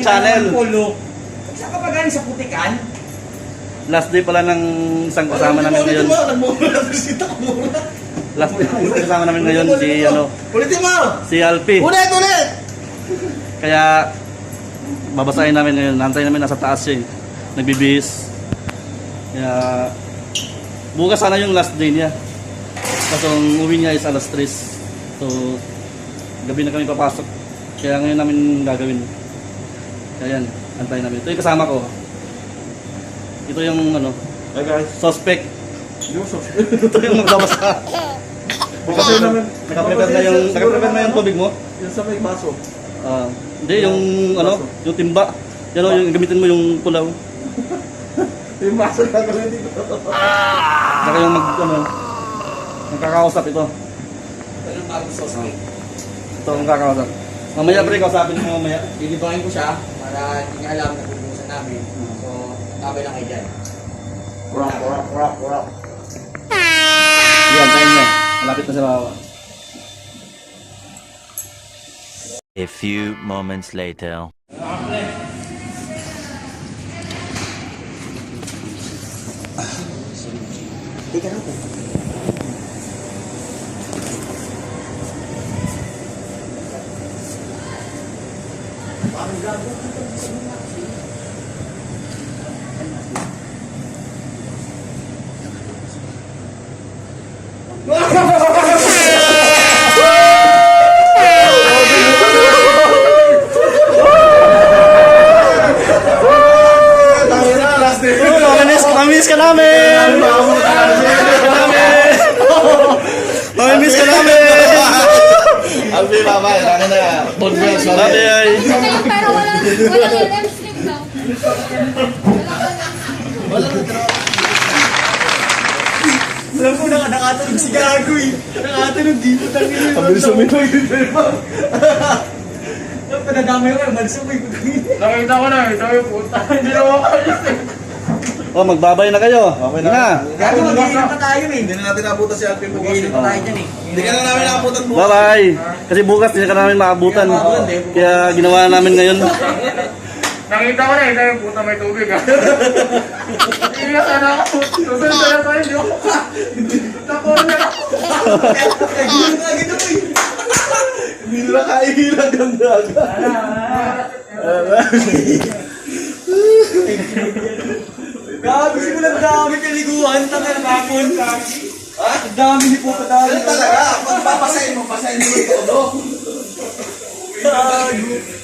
channel. Saan ka ba galing sa Putikan? Last day pala ng isang kasama namin ngayon. Last day ng isang kasama namin ngayon si Ulitin mo! si Alpi. Ulit! Kaya babasahin namin ngayon. Nantay namin nasa taas siya. Nagbibihis. Kaya bukas sana yung last day niya. Kasi ang uwi niya is alas 3. So gabi na kami papasok. Kaya ngayon namin gagawin. Kaya yan, antayin namin. Ito yung kasama ko. Ito yung Hey guys. suspect. Yung suspect. Ito yung magbabasa. Kasi naman. Nakaprepare na yung tubig mo? Yung sa may baso. Hindi, yung yung timba. Yan yung gamitin mo yung pulaw. Yung baso na ko hindi ko. Saka yung magkakausap ito. Anong bagong suspect? Ito ang kakausap. Mamaya pre, kausapin mo mamaya. Lilibangan ko siya para hindi niya alam na pupusan namin. So, tabay lang kayo dyan. Kurap. Yan, tayo nyo. Malapit na sa baba. A few moments later. Mamiss ka namin! Mamiss ka namin! Albi, babay. Tangin na. Bonbels. Babay! Pero walang LM strip daw. Alam ko na nakatulog si Gago eh. Nakatulog dito. Tangin Sabi sa minoy. Panadamay ko, magsubay ko. Nakita ko na. Ito yung puta. Hindi na makalis eh. Oh, magbabay na kayo. Okay na. Gago, mag-iinom pa tayo eh. Hindi na natin nabutan si Alpi bukas. Mag-iinom pa tayo dyan eh. Hindi ka na namin nakabutan bukas. Bye-bye! Kasi bukas hindi ka namin maabutan. Kaya ginawa namin ngayon. Nakita ko na. Ito yung puta may tubig ha. Iiyak ka na ako. Susunod na lang tayo. Hindi ako ka. Tako na ako. Nagiging na agad ako eh. Hindi nila kaihilag ang daga. Gago, simulan dami kaliguan. Tangin na kapon. Ang dami ni po padami. Talaga, pag papasayin mo yung todo. Gago.